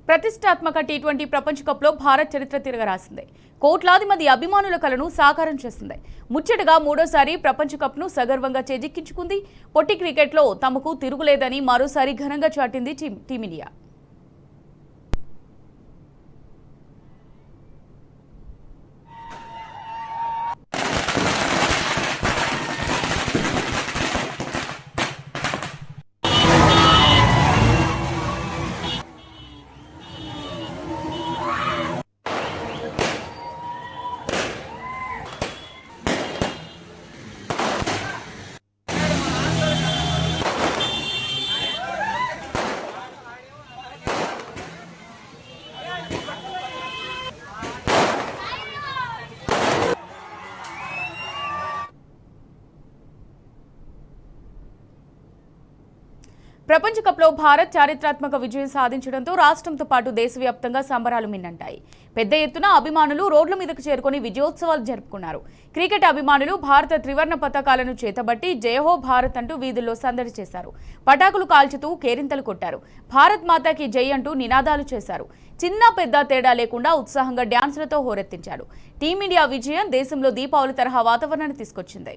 ప్రతిష్టాత్మక టీ20 ప్రపంచ కప్లో భారత్ చరిత్ర తిరగరాసింది. కోట్లాది మంది అభిమానుల కలను సాకారం చేసింది. ముచ్చటగా మూడోసారి ప్రపంచ కప్ను సగర్వంగా చేజిక్కించుకుంది. పొట్టి క్రికెట్లో తమకు తిరుగులేదని మరోసారి ఘనంగా చాటింది టీమిండియా. ప్రపంచ కప్లో భారత్ చారిత్రాత్మక విజయం సాధించడంతో రాష్ట్రంతో పాటు దేశవ్యాప్తంగా సంబరాలు మిన్నంటాయి. పెద్ద ఎత్తున అభిమానులు రోడ్ల మీదకు చేరుకుని విజయోత్సవాలు జరుపుకున్నారు. క్రికెట్ అభిమానులు భారత త్రివర్ణ పతాకాలను చేతబట్టి జయహో భారత్ అంటూ వీధుల్లో సందడి చేశారు. పటాకులు కాల్చుతూ కేరింతలు కొట్టారు. భారత్ మాతాకి జై అంటూ నినాదాలు చేశారు. చిన్న పెద్ద తేడా లేకుండా ఉత్సాహంగా డ్యాన్సులతో హోరెత్తించారు. టీమిండియా విజయం దేశంలో దీపావళి తరహా వాతావరణాన్ని తీసుకొచ్చింది.